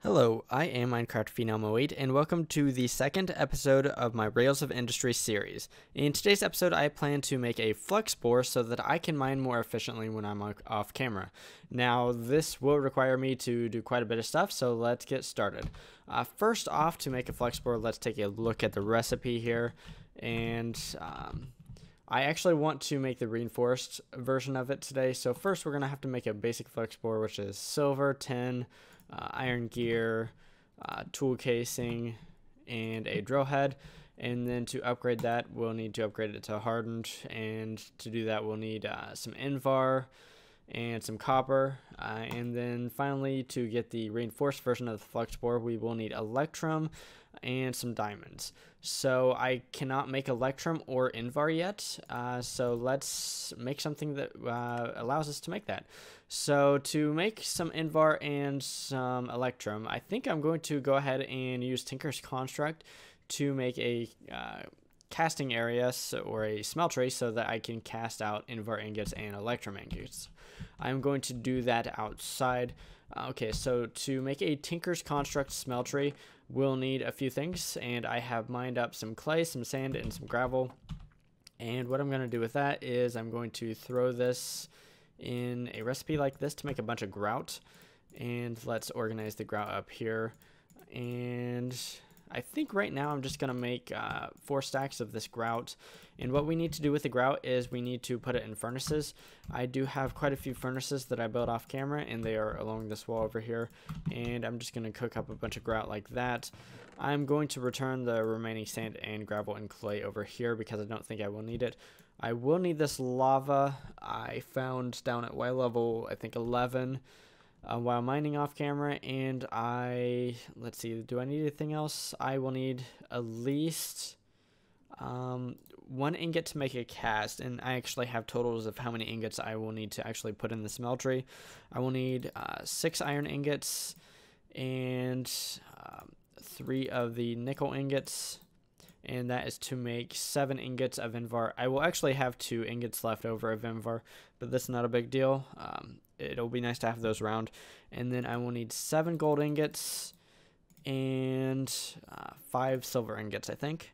Hello, I am Minecraft Phenom 08 and welcome to the second episode of my Rails of Industry series. In today's episode, I plan to make a Fluxbore so that I can mine more efficiently when I'm off camera. Now, this will require me to do quite a bit of stuff, so let's get started. First off, to make a Fluxbore, let's take a look at the recipe here. And I actually want to make the reinforced version of it today. So first, we're going to have to make a basic Fluxbore, which is silver, tin, iron gear, tool casing, and a drill head. And then to upgrade that, we'll need to upgrade it to hardened, and to do that we'll need some Invar and some copper, and then finally to get the reinforced version of the Fluxbore we will need electrum and some diamonds. So I cannot make electrum or Invar yet, so let's make something that allows us to make that. So to make some Invar and some electrum, I think I'm going to go ahead and use Tinker's Construct to make a casting area or a smeltery so that I can cast out Invar ingots and electrum ingots. I'm going to do that outside. Okay, so to make a Tinker's Construct smeltery, we'll need a few things, and I have mined up some clay, some sand, and some gravel. And what I'm going to do with that is I'm going to throw this in a recipe like this to make a bunch of grout. And let's organize the grout up here. And I think right now I'm just going to make 4 stacks of this grout. And what we need to do with the grout is we need to put it in furnaces. I do have quite a few furnaces that I built off camera, and they are along this wall over here. And I'm just going to cook up a bunch of grout like that. I'm going to return the remaining sand and gravel and clay over here because I don't think I will need it. I will need this lava I found down at Y level, I think 11. While mining off camera, and let's see, do I need anything else? I will need at least 1 ingot to make a cast, and I actually have totals of how many ingots I will need to actually put in the smeltery. I will need 6 iron ingots and 3 of the nickel ingots, and that is to make 7 ingots of Invar. I will actually have 2 ingots left over of Invar, but that's not a big deal. It'll be nice to have those around. And then I will need 7 gold ingots and 5 silver ingots, I think.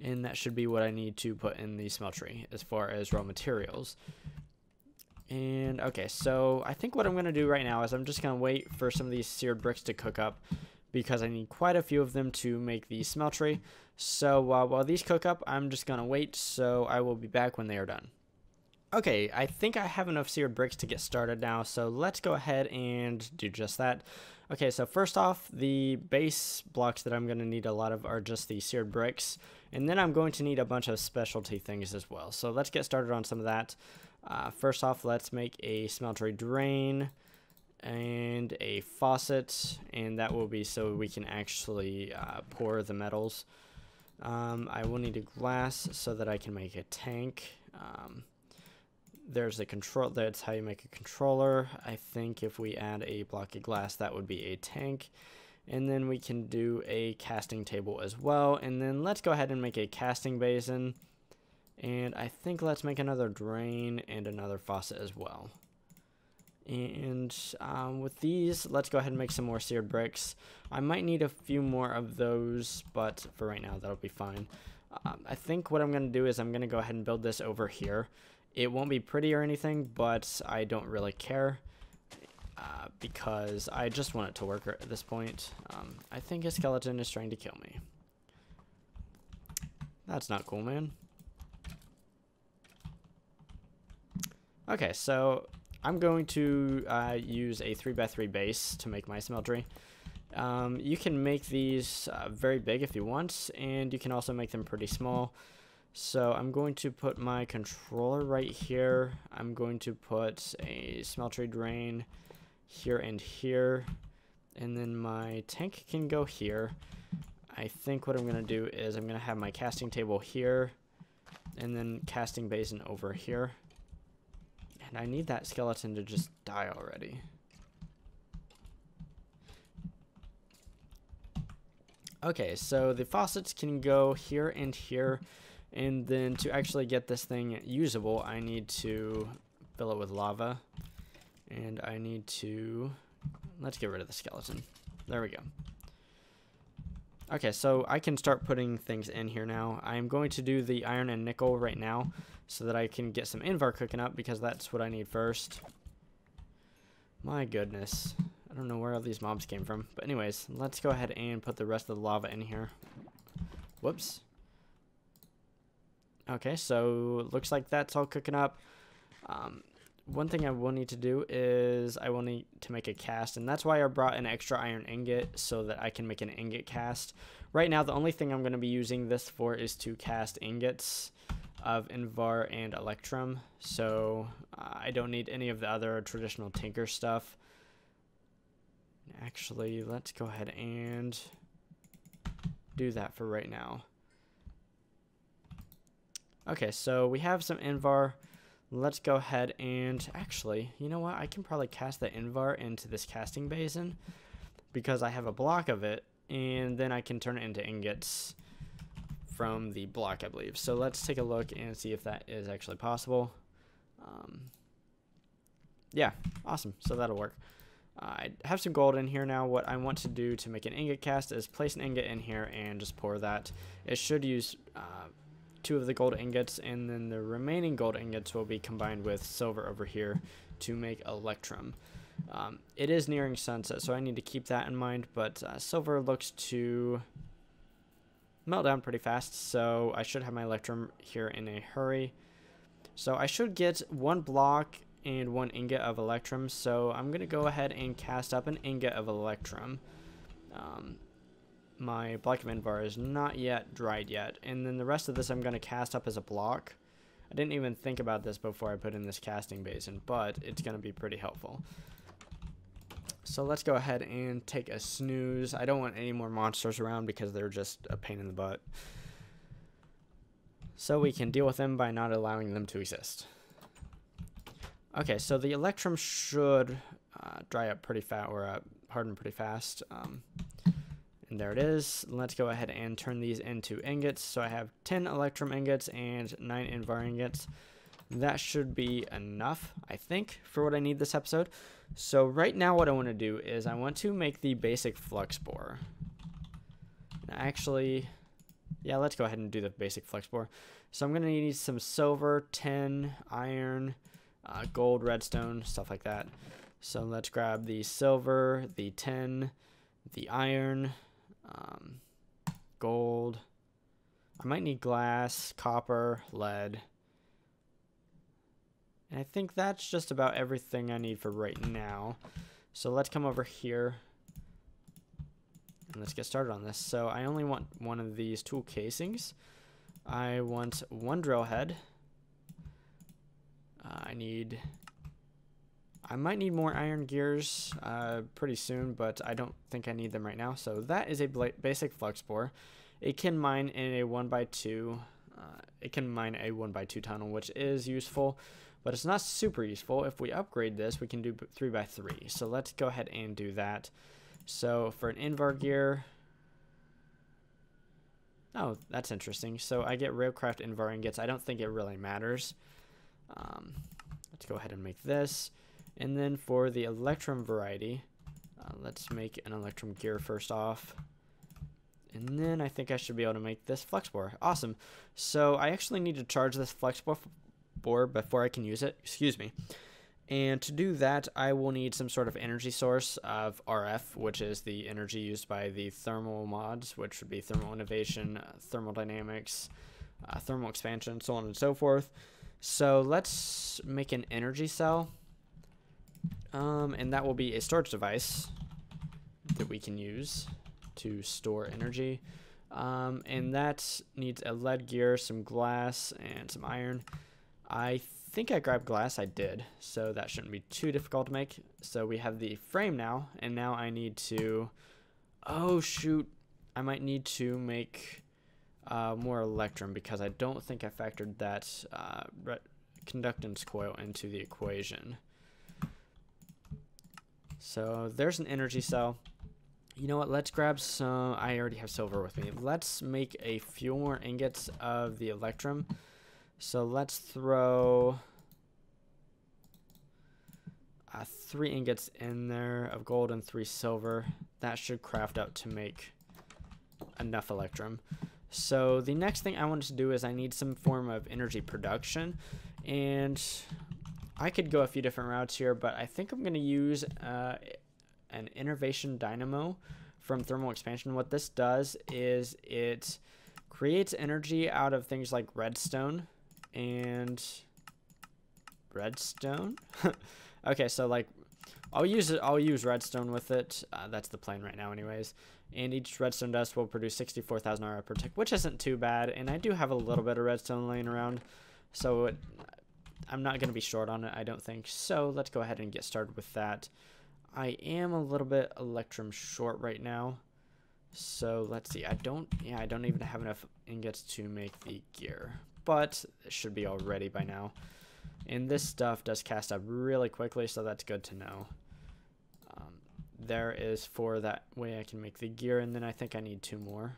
And that should be what I need to put in the smeltery as far as raw materials. And okay, so I think what I'm going to do right now is I'm just going to wait for some of these seared bricks to cook up, because I need quite a few of them to make the smeltery. So while these cook up, I'm just going to wait, so I will be back when they are done. Okay, I think I have enough seared bricks to get started now, so let's go ahead and do just that. Okay, so first off, the base blocks that I'm going to need a lot of are just the seared bricks, and then I'm going to need a bunch of specialty things as well. So let's get started on some of that. First off, let's make a smeltery drain and a faucet, and that will be so we can actually pour the metals. I will need a glass so that I can make a tank. There's a control. That's how you make a controller. I think if we add a block of glass, that would be a tank. And then we can do a casting table as well. And then let's go ahead and make a casting basin. And I think let's make another drain and another faucet as well. And with these, let's go ahead and make some more seared bricks. I might need a few more of those, but for right now, that'll be fine. I think what I'm going to do is I'm going to go ahead and build this over here. It won't be pretty or anything, but I don't really care because I just want it to work at this point. I think a skeleton is trying to kill me. That's not cool, man. Okay, so I'm going to use a 3x3 base to make my smeltery. You can make these very big if you want, and you can also make them pretty small. So I'm going to put my controller right here. I'm going to put a smeltery drain here and here, and then my tank can go here. I think what I'm going to do is I'm going to have my casting table here, and then casting basin over here. And I need that skeleton to just die already. Okay, so the faucets can go here and here. And then to actually get this thing usable, I need to fill it with lava. And I need to, let's get rid of the skeleton. There we go. Okay, so I can start putting things in here now. I'm going to do the iron and nickel right now so that I can get some invar cooking up, because that's what I need first. My goodness. I don't know where all these mobs came from. But anyways, let's go ahead and put the rest of the lava in here. Whoops. Okay, so looks like that's all cooking up. One thing I will need to do is I will need to make a cast, and that's why I brought an extra iron ingot, so that I can make an ingot cast. Right now, the only thing I'm going to be using this for is to cast ingots of invar and electrum, so I don't need any of the other traditional tinker stuff. Actually, let's go ahead and do that for right now. Okay, so we have some invar. Let's go ahead and actually, you know what? I can probably cast the invar into this casting basin because I have a block of it, and then I can turn it into ingots from the block, I believe. So let's take a look and see if that is actually possible. Yeah, awesome. So that'll work. I have some gold in here now. What I want to do to make an ingot cast is place an ingot in here and just pour that. It should use 2 of the gold ingots, and then the remaining gold ingots will be combined with silver over here to make electrum. It is nearing sunset, so I need to keep that in mind, but silver looks to melt down pretty fast, so I should have my electrum here in a hurry. So I should get 1 block and 1 ingot of electrum, so I'm going to go ahead and cast up an ingot of electrum. My block of invar is not yet dried yet, and then the rest of this I'm going to cast up as a block. I didn't even think about this before I put in this casting basin, but it's going to be pretty helpful. So let's go ahead and take a snooze. I don't want any more monsters around because they're just a pain in the butt. So we can deal with them by not allowing them to exist. Okay, so the electrum should dry up pretty fast, or harden pretty fast. And there it is. Let's go ahead and turn these into ingots. So I have 10 electrum ingots and 9 invar ingots. That should be enough, I think, for what I need this episode. So right now what I want to do is I want to make the basic Fluxbore. Actually, yeah, let's go ahead and do the basic Fluxbore. So I'm going to need some silver, tin, iron, gold, redstone, stuff like that. So let's grab the silver, the tin, the iron, gold. I might need glass, copper, lead. And I think that's just about everything I need for right now. So let's come over here and let's get started on this. So I only want 1 of these tool casings. I want 1 drill head. I might need more iron gears pretty soon, but I don't think I need them right now. So that is a basic Fluxbore. It can mine in a 1x2. It can mine a 1x2 tunnel, which is useful, but it's not super useful. If we upgrade this, we can do 3x3. So let's go ahead and do that. So for an invar gear, oh, that's interesting. So I get Railcraft invar ingots. I don't think it really matters. Let's go ahead and make this. And then for the electrum variety, let's make an electrum gear first off. And then I think I should be able to make this Fluxbore. Awesome. So I actually need to charge this Fluxbore before I can use it. Excuse me. And to do that, I will need some sort of energy source of RF, which is the energy used by the thermal mods, which would be thermal innovation, thermal dynamics, thermal expansion, so on and so forth. So let's make an energy cell. And that will be a storage device that we can use to store energy. And that needs a lead gear, some glass, and some iron. I think I grabbed glass. I did. So that shouldn't be too difficult to make. So we have the frame now. And now I need to... Oh, shoot. I might need to make more electrum because I don't think I factored that conductance coil into the equation. So there's an energy cell. You know what? Let's grab some. I already have silver with me. Let's make a few more ingots of the electrum. So let's throw 3 ingots in there of gold and 3 silver. That should craft out to make enough electrum. So the next thing I wanted to do is I need some form of energy production, and I could go a few different routes here, but I think I'm going to use an innervation dynamo from thermal expansion. What this does is it creates energy out of things like redstone and redstone. Okay, so like I'll use redstone with it. That's the plan right now anyways. And each redstone dust will produce 64,000 RF per tick, which isn't too bad. And I do have a little bit of redstone laying around, so I'm not going to be short on it, I don't think. So let's go ahead and get started with that. I am a little bit electrum short right now. So let's see. I don't even have enough ingots to make the gear, but it should be all ready by now. And this stuff does cast up really quickly, so that's good to know. There is 4, that way I can make the gear, and then I think I need 2 more.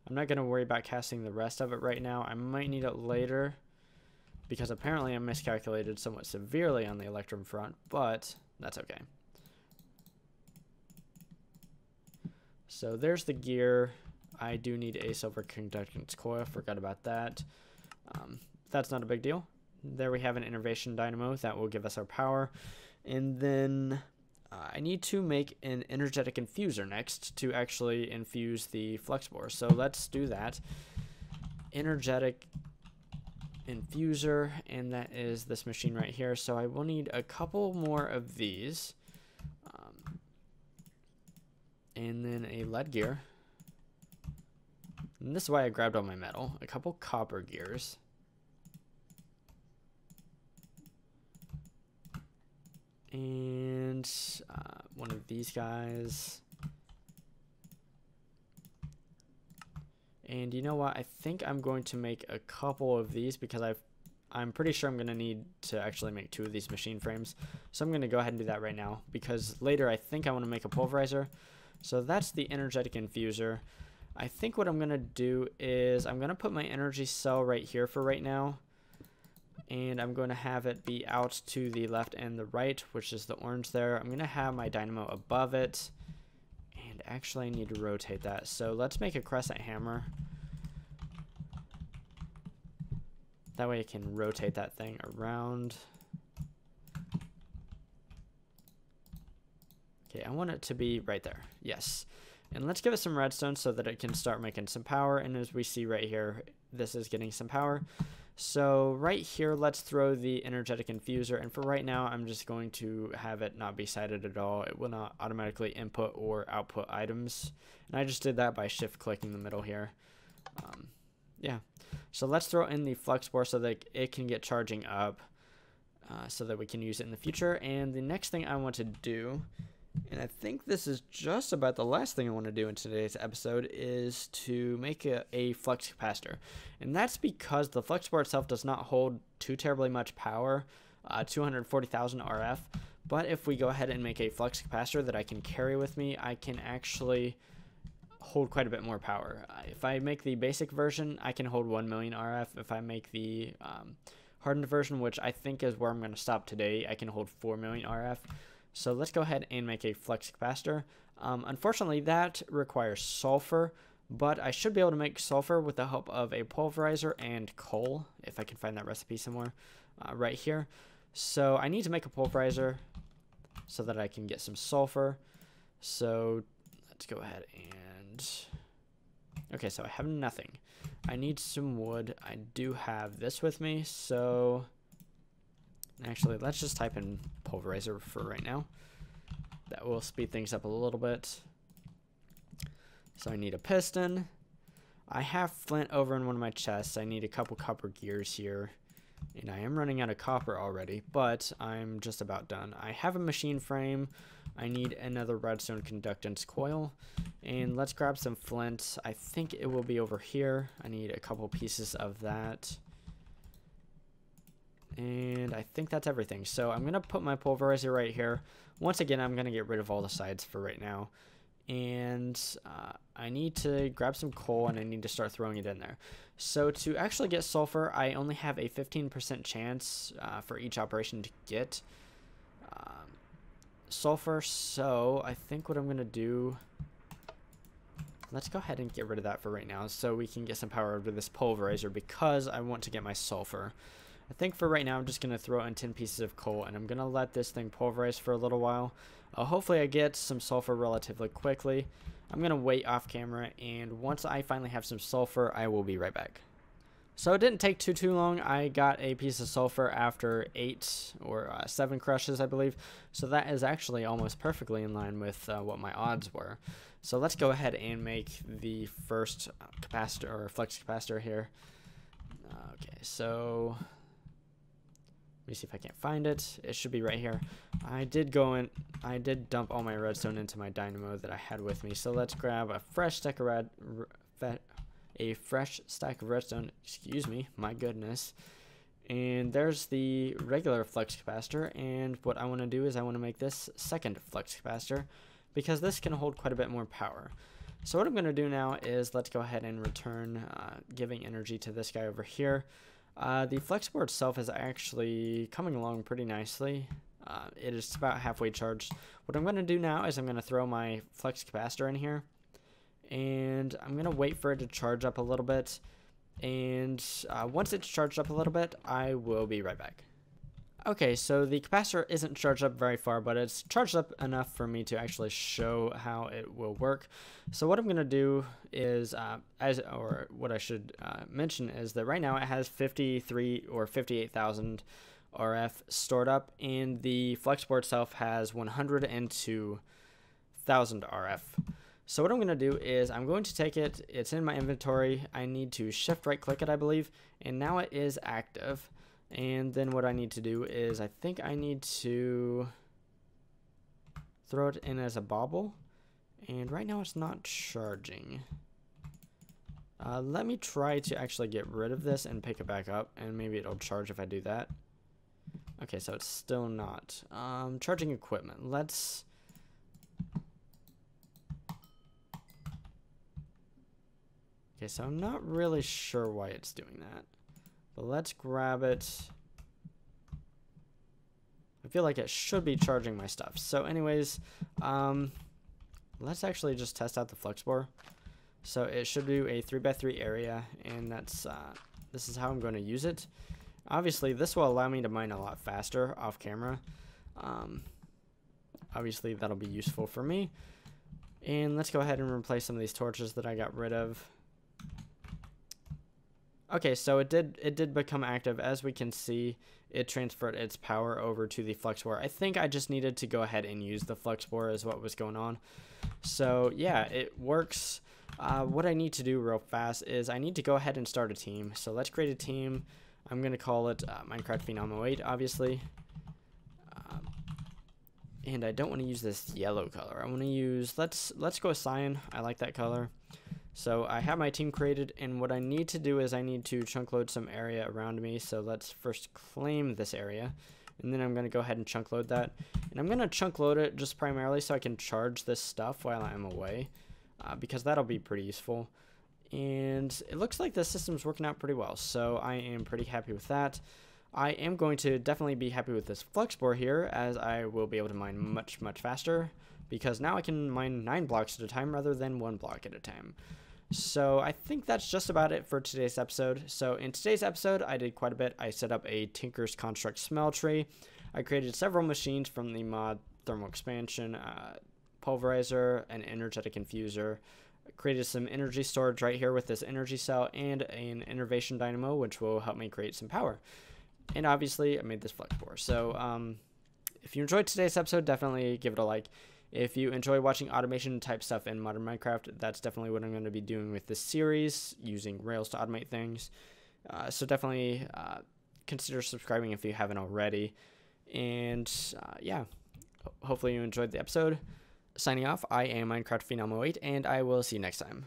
I'm not going to worry about casting the rest of it right now. I might need it later, because apparently I miscalculated somewhat severely on the electrum front, but that's okay. So there's the gear. I do need a silver conductance coil. Forgot about that. That's not a big deal. There we have an innervation dynamo that will give us our power. And then I need to make an energetic infuser next to actually infuse the Fluxbore. So let's do that. Energetic infuser, and that is this machine right here. So I will need a couple more of these. And then a lead gear. And this is why I grabbed all my metal. A couple copper gears. And one of these guys. And you know what? I think I'm going to make a couple of these because I'm pretty sure I'm going to need to actually make 2 of these machine frames. So I'm going to go ahead and do that right now, because later I think I want to make a pulverizer. So that's the energetic infuser. I think what I'm going to do is I'm going to put my energy cell right here for right now. And I'm going to have it be out to the left and the right, which is the orange there. I'm going to have my dynamo above it. And actually I need to rotate that. So let's make a crescent hammer. That way I can rotate that thing around. Okay, I want it to be right there. Yes. And let's give it some redstone so that it can start making some power. And as we see right here, this is getting some power. So right here, let's throw the energetic infuser. And for right now, I'm just going to have it not be sighted at all. It will not automatically input or output items. And I just did that by shift clicking the middle here. Yeah. So let's throw in the Fluxbore so that it can get charging up so that we can use it in the future. And the next thing I want to do, and I think this is just about the last thing I want to do in today's episode, is to make a flux capacitor. And that's because the Fluxbore itself does not hold too terribly much power, 240,000 RF. But if we go ahead and make a flux capacitor that I can carry with me, I can actually hold quite a bit more power. If I make the basic version, I can hold 1 million RF. If I make the hardened version, which I think is where I'm going to stop today, I can hold 4 million RF. So let's go ahead and make a flux capacitor. Unfortunately, that requires sulfur, but I should be able to make sulfur with the help of a pulverizer and coal, if I can find that recipe somewhere right here. So I need to make a pulverizer so that I can get some sulfur. So let's go ahead and... Okay, so I have nothing. I need some wood. I do have this with me, so... Actually, let's just type in pulverizer for right now. That will speed things up a little bit. So I need a piston. I have flint over in one of my chests. I need a couple copper gears here. And I am running out of copper already, but I'm just about done. I have a machine frame. I need another redstone conductance coil. And let's grab some flint. I think it will be over here. I need a couple pieces of that. And I think that's everything. So I'm going to put my pulverizer right here. Once again, I'm going to get rid of all the sides for right now. And I need to grab some coal and I need to start throwing it in there. So to actually get sulfur, I only have a 15% chance for each operation to get. sulfur. So I think what I'm going to do, let's go ahead and get rid of that for right now so we can get some power over this pulverizer because I want to get my sulfur. I think for right now I'm just going to throw in 10 pieces of coal and I'm going to let this thing pulverize for a little while. Hopefully I get some sulfur relatively quickly. I'm going to wait off camera, and once I finally have some sulfur, I will be right back. So it didn't take too long. I got a piece of sulfur after 8 or 7 crushes, I believe. So that is actually almost perfectly in line with what my odds were. So let's go ahead and make the first capacitor or flux capacitor here. Okay, so let me see if I can't find it. It should be right here. I did dump all my redstone into my dynamo that I had with me. So let's grab a fresh stack of redstone. Excuse me, my goodness. And there's the regular flux capacitor. And what I want to do is I want to make this second flux capacitor because this can hold quite a bit more power. So what I'm going to do now is let's go ahead and return giving energy to this guy over here. The Fluxbore itself is actually coming along pretty nicely. It is about halfway charged. What I'm going to do now is I'm going to throw my flux capacitor in here, and I'm going to wait for it to charge up a little bit, and once it's charged up a little bit, I will be right back. Okay, so the capacitor isn't charged up very far, but it's charged up enough for me to actually show how it will work. So what I'm going to do is, what I should mention is that right now it has 53 or 58,000 RF stored up, and the Fluxbore itself has 102,000 RF. So what I'm going to do is I'm going to take it, it's in my inventory, I need to shift right click it, I believe, and now it is active. And then what I need to do is I think I need to throw it in as a bobble, and right now it's not charging. Let me try to actually get rid of this and pick it back up, and maybe it'll charge if I do that. Okay, so it's still not. Charging equipment. Let's... Okay, so I'm not really sure why it's doing that. But let's grab it. I feel like it should be charging my stuff. So anyways, let's actually just test out the Fluxbore. So it should do a 3x3 area, and that's this is how I'm going to use it. Obviously, this will allow me to mine a lot faster off camera. Obviously, that'll be useful for me. And let's go ahead and replace some of these torches that I got rid of. Okay, so it did become active. As we can see, it transferred its power over to the Fluxbore. I think I just needed to go ahead and use the Fluxbore is what was going on. So yeah, it works. What I need to do real fast is I need to go ahead and start a team. So let's create a team. I'm going to call it Minecraft Phenom 08, obviously. And I don't want to use this yellow color. I want to use, let's go with cyan. I like that color. So I have my team created, and what I need to do is I need to chunk load some area around me. So let's first claim this area, and then I'm going to go ahead and chunk load that. And I'm going to chunk load it just primarily so I can charge this stuff while I'm away, because that'll be pretty useful. And it looks like the system's working out pretty well, so I am pretty happy with that. I am going to definitely be happy with this Fluxbore here, as I will be able to mine much faster, because now I can mine 9 blocks at a time rather than 1 block at a time. So I think that's just about it for today's episode. So in today's episode, I did quite a bit. I set up a Tinker's Construct Smeltery. I created several machines from the mod Thermal Expansion, Pulverizer, an Energetic Infuser. I created some energy storage right here with this energy cell and an Innervation Dynamo, which will help me create some power. And obviously, I made this Fluxbore. So if you enjoyed today's episode, definitely give it a like. If you enjoy watching automation type stuff in modern Minecraft, that's definitely what I'm going to be doing with this series, using Rails to automate things. So definitely consider subscribing if you haven't already. And yeah, hopefully you enjoyed the episode. Signing off, I am Minecraft Phenom 08, and I will see you next time.